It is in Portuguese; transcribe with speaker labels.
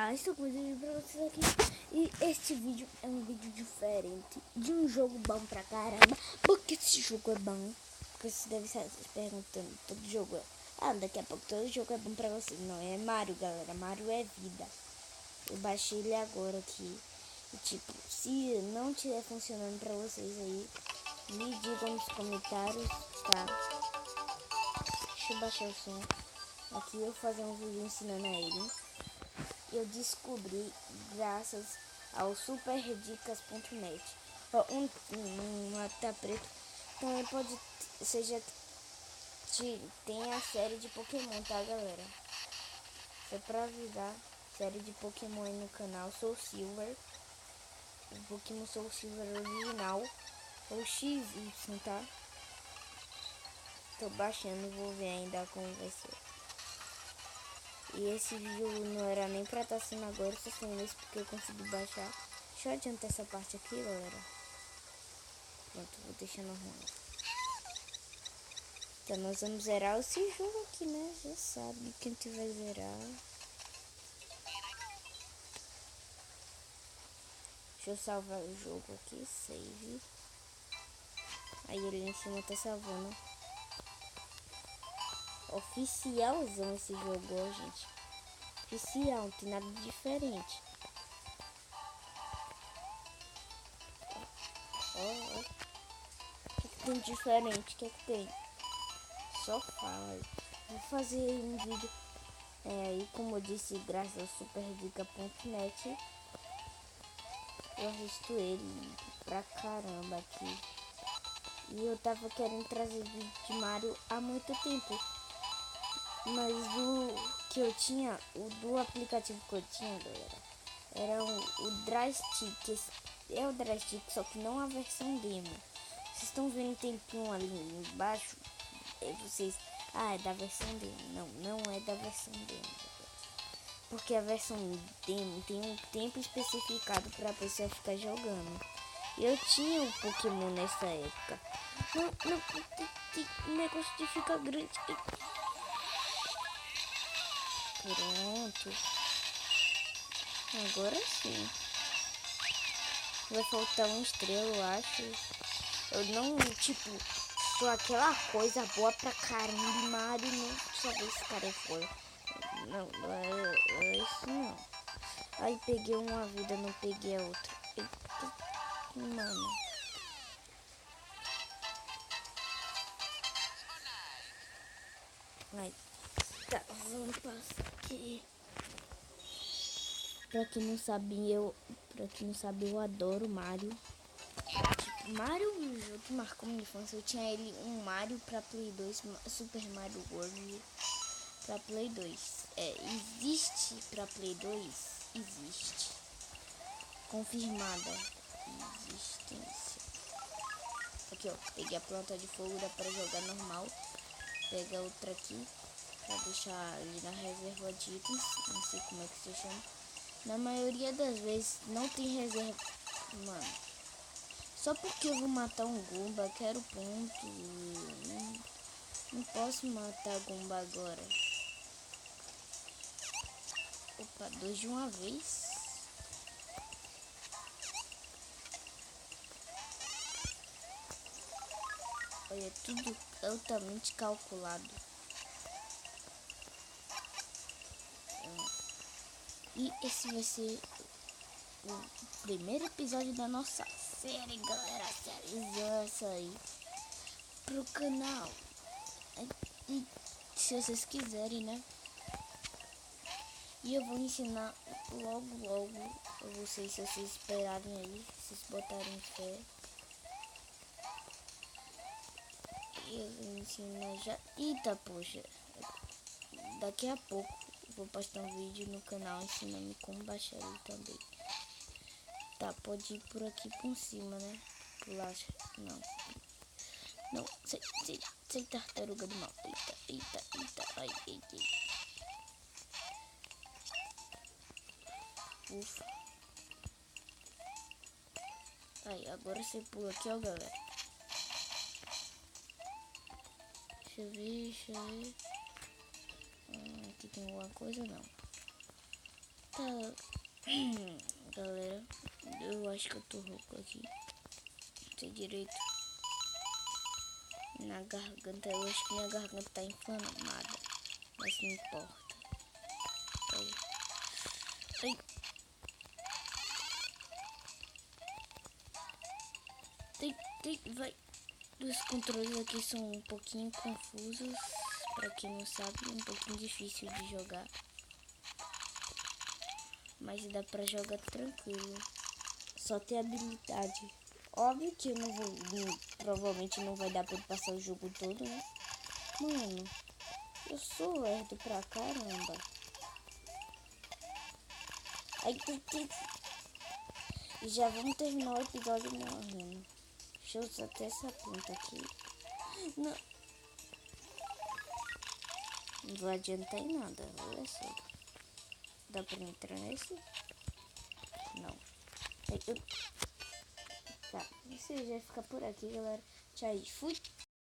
Speaker 1: galera, estou com um vídeo pra vocês aqui. E este vídeo é um vídeo diferente de um jogo bom pra caramba. Por que esse jogo é bom? Porque você deve estar se perguntando, todo jogo daqui a pouco todo jogo é bom pra vocês. Não, é Mario, galera, Mario é vida. Eu baixei ele agora aqui. E tipo, se não estiver funcionando pra vocês aí, me digam nos comentários, tá? Deixa eu baixar o som. Aqui eu vou fazer um vídeo ensinando a ele. Eu descobri graças ao superdicas.net. Uma tá preto. Também pode seja que tem a série de Pokémon, tá, galera? É pra avisar, série de Pokémon aí no canal Soul Silver. O Pokémon Soul Silver original. Ou XY, tá? Tô baixando, vou ver ainda como vai ser. E esse vídeo não era nem pra estar sendo agora, só sendo isso porque eu consegui baixar. Deixa eu adiantar essa parte aqui, galera. Pronto, vou deixar normal. Então nós vamos zerar esse jogo aqui, né? Já sabe que a gente vai zerar. Deixa eu salvar o jogo aqui, save. Aí ele em cima tá salvando. Oficialzão esse jogo, ó, gente. Oficial, não tem nada diferente. Ó. O que tem diferente? O que tem? Só fala. Vou fazer um vídeo aí, como eu disse, graças ao superdica.net. Eu assisto ele pra caramba aqui. E eu tava querendo trazer vídeo de Mario há muito tempo. Mas o que eu tinha, o do aplicativo que eu tinha, galera, era o Drastic. É o Drastic, só que não a versão demo. Vocês estão vendo, tem um ali embaixo. Vocês, é da versão demo. Não é da versão demo. Porque a versão demo tem um tempo especificado para a pessoa ficar jogando. Eu tinha um Pokémon nessa época. O negócio de ficar grande. Pronto. Agora sim. Vai faltar uma estrela, eu acho. Eu não, tipo, sou aquela coisa boa pra caramba de Mario, não. Só ver esse cara é foda. Não é isso não. Aí peguei uma vida, não peguei a outra. Eita, mano. Aí, tá, vamos passar aqui. Pra quem não sabe, eu adoro Mario. Tipo, Mario é um jogo que marcou minha infância. Eu tinha ele, um Mario pra Play 2, Super Mario World pra Play 2. Existe pra Play 2? Existe. Confirmada. Existência. Aqui, ó. Peguei a planta de fogo, dá pra jogar normal. Pega outra aqui. Pra deixar ali na reserva de itens. Não sei como é que se chama. Na maioria das vezes não tem reserva. Mano. Só porque eu vou matar um Goomba, quero ponto. Não posso matar Goomba agora. Opa, 2 de uma vez. Olha, tudo altamente calculado. E esse vai ser o primeiro episódio da nossa série, galera. Série essa aí pro canal. E se vocês quiserem, né? E eu vou ensinar logo a vocês, se vocês esperarem aí, se vocês botarem fé. Eu vou ensinar já. Eita, poxa. Daqui a pouco vou postar um vídeo no canal ensinando como baixar ele também. Tá, pode ir por aqui por cima, né? Pular. Não, sem tartaruga do mal. Eita, ai, eita. Ufa. Aí, agora você pula aqui, ó, galera. Deixa eu ver. Aqui tem alguma coisa, não. Tá. Galera, eu acho que eu tô rouco aqui. Não sei direito. Na garganta, eu acho que minha garganta tá inflamada. Mas não importa. Ai. Ai. Vai. Os controles aqui são um pouquinho confusos. Pra quem não sabe, um pouquinho difícil de jogar. Mas dá pra jogar tranquilo. Só ter habilidade. Óbvio que eu não vou. Provavelmente não vai dar pra passar o jogo todo, né? Mano, eu sou lerdo pra caramba. Aí e já vamos terminar o episódio morrendo. Deixa eu usar até essa planta aqui. Não. Não vai adiantar em nada, olha só. Dá pra entrar nesse? Não. Aí, tá, isso já fica por aqui, galera. Tchau, fui.